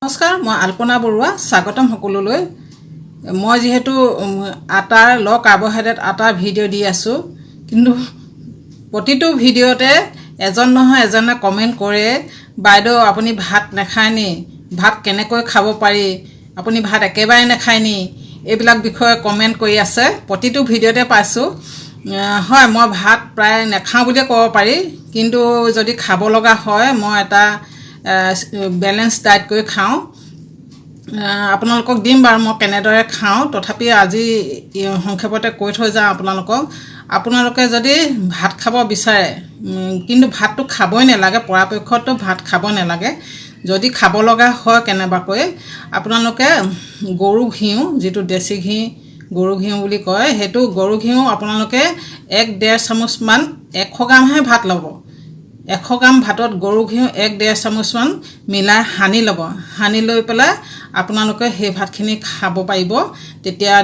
নমস্কাৰ, মই আলপনা বৰুৱা স্বাগতম সকলোলৈ। মই যেহেতু আটাৰ ল কাৰ্বহাইড্ৰেট আটাৰ ভিডিঅ' দি আছোঁ, কিন্তু প্ৰতিটো ভিডিঅ'তে এজন নহয় এজনে কমেণ্ট কৰে, বাইদেউ আপুনি ভাত নাখায় নি, ভাত কেনেকৈ খাব পাৰি, আপুনি ভাত একেবাৰে নাখায় নি, এইবিলাক বিষয়ে কমেণ্ট কৰি আছে। প্ৰতিটো ভিডিঅ'তে পাইছোঁ। হয়, মই ভাত প্ৰায় নাখাওঁ বুলিয়ে ক'ব পাৰি, কিন্তু যদি খাব লগা হয় মই এটা বেলেঞ্চ ডায়েট কৰি খাওঁ। আপোনালোকক দিম বাৰু মই কেনেদৰে খাওঁ, তথাপি আজি সংক্ষেপতে কৈ থৈ যাওঁ আপোনালোকক। আপোনালোকে যদি ভাত খাব বিচাৰে, কিন্তু ভাতটো খাবই নালাগে, পৰাপক্ষতটো ভাত খাব নালাগে। যদি খাব লগা হয় কেনেবাকৈ, আপোনালোকে গৰু ঘিউ, যিটো দেশী ঘি গৰু ঘিউ বুলি কয়, সেইটো গৰু ঘিউ আপোনালোকে 1-1.5 চামুচমান, 100 গ্ৰামহে ভাত ল'ব। 100 গ্ৰাম ভাতত গৰু ঘিউ 1-1.5 চামুচমান মিলাই সানি ল'ব। সানি লৈ পেলাই আপোনালোকে সেই ভাতখিনি খাব পাৰিব। তেতিয়া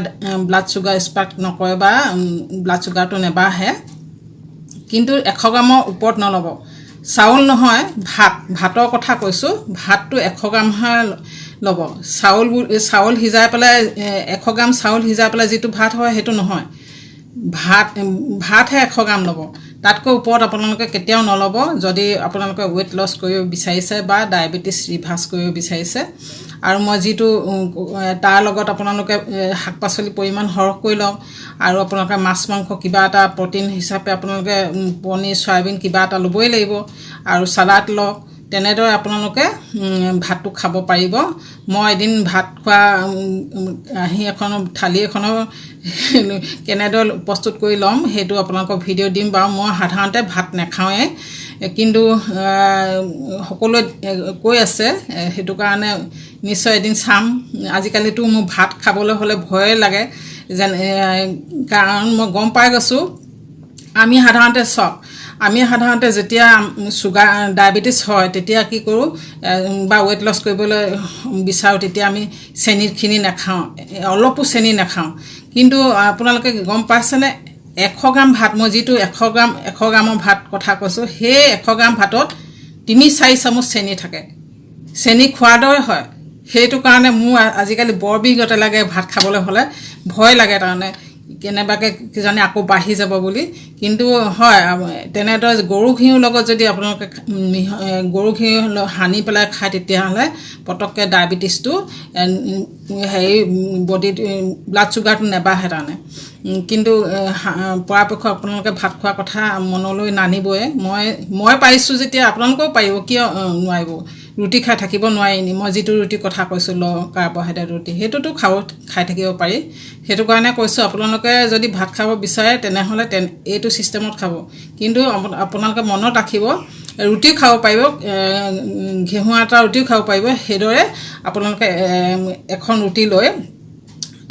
ব্লাড চুগাৰ স্পাইক নকৰে বা ব্লাড চুগাৰটো নেবাঢ়ে। কিন্তু 100 গ্ৰামৰ ওপৰত নল'ব। চাউল নহয়, ভাতৰ কথা কৈছোঁ। ভাতটো 100 গ্ৰামহে ল'ব। চাউল সিজাই পেলাই 100 গ্ৰাম চাউল সিজাই পেলাই যিটো ভাত হয় সেইটো নহয়। ভাতহে 100 গ্ৰাম ল'ব। তাতকৈ ওপৰত আপোনালোকে কেতিয়াও নল'ব যদি আপোনালোকে ৱেইট লছ কৰিব বিচাৰিছে বা ডায়েবেটিছ ৰিভাৰ্ছ কৰিব বিচাৰিছে। আৰু মই যিটো তাৰ লগত আপোনালোকে শাক পাচলি পৰিমাণ সৰহকৈ লওক, আৰু আপোনালোকে মাছ মাংস কিবা এটা প্ৰ'টিন হিচাপে আপোনালোকে পনীৰ চয়াবিন কিবা এটা ল'বই লাগিব, আৰু চালাড লওক। তেনেদৰে আপোনালোকে ভাতটো খাব পাৰিব। মই এদিন ভাত খোৱা থালি এখনৰ কেনেদৰে প্ৰস্তুত কৰি ল'ম সেইটো আপোনালোকক ভিডিঅ' দিম বাৰু। মই সাধাৰণতে ভাত নাখাওঁৱে, কিন্তু সকলোৱে কৈ আছে, সেইটো কাৰণে নিশ্চয় এদিন চাম। আজিকালিতো মোৰ ভাত খাবলৈ হ'লে ভয়ে লাগে, কাৰণ মই গম পাই গৈছোঁ। আমি সাধাৰণতে যেতিয়া ডায়েবেটিছ হয় তেতিয়া কি কৰোঁ, বা ৱেইট লছ কৰিবলৈ বিচাৰোঁ, তেতিয়া আমি চেনিখিনি নাখাওঁ, অলপো চেনি নাখাওঁ। কিন্তু আপোনালোকে গম পাইছেনে, 100 গ্ৰাম ভাত, মই যিটো 100 গ্ৰামৰ ভাত কথা কৈছোঁ, সেই 100 গ্ৰাম ভাতত 3-4 চামুচ চেনি থাকে। চেনি খোৱাৰ দৰে হয়। সেইটো কাৰণে মোৰ আজিকালি বৰ বিগতে লাগে ভাত খাবলৈ হ'লে, ভয় লাগে তাৰমানে কেনেবাকৈ কিজানি আকৌ বাঢ়ি যাব বুলি। কিন্তু হয়, তেনেদৰে গৰু ঘিউৰ লগত যদি আপোনালোকে গৰু ঘিউ সানি পেলাই খায়, তেতিয়াহ'লে পটককৈ ডায়েবেটিছটো বডিত ব্লাড চুগাৰটো নেবাঢ়ে তাৰমানে। কিন্তু পৰাপক্ষত আপোনালোকে ভাত খোৱাৰ কথা মনলৈ নানিবই। মই পাৰিছোঁ যেতিয়া আপোনালোকেও পাৰিব, কিয় নোৱাৰিব? ৰুটি খাই থাকিব নোৱাৰি নি? মই যিটো ৰুটিৰ কথা কৈছোঁ, ল কাৰ্বহাইড্ৰেট ৰুটি, সেইটোতো খাই থাকিব পাৰি। সেইটো কাৰণে কৈছোঁ, আপোনালোকে যদি ভাত খাব বিচাৰে তেনেহ'লে এইটো ছিষ্টেমত খাব। কিন্তু আপোনালোকে মনত ৰাখিব, ৰুটিও খাব পাৰিব, ঘেঁহু আটা ৰুটিও খাব পাৰিব। সেইদৰে আপোনালোকে এখন ৰুটি লৈ,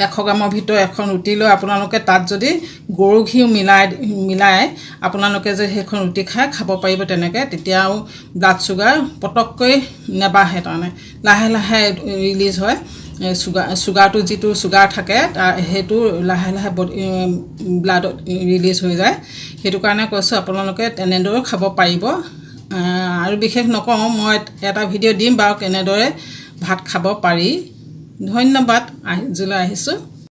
100 গ্ৰামৰ ভিতৰত এখন ৰুটি লৈ আপোনালোকে তাত যদি গৰু ঘিউ মিলাই আপোনালোকে যে সেইখন ৰুটি খাব পাৰিব তেনেকৈ, তেতিয়াও ব্লাড চুগাৰ পটককৈ নেবাঢ়ে, তাৰমানে লাহে লাহে ৰিলিজ হয়। চুগাৰটো যিটো চুগাৰ থাকে সেইটো লাহে লাহে ব্লাডত ৰিলিজ হৈ যায়। সেইটো কাৰণে কৈছোঁ আপোনালোকে তেনেদৰেও খাব পাৰিব। আৰু বিশেষ নকওঁ, মই এটা ভিডিঅ' দিম বাৰু কেনেদৰে ভাত খাব পাৰি। ধন্যবাদ। আজিলৈ আহিছোঁ।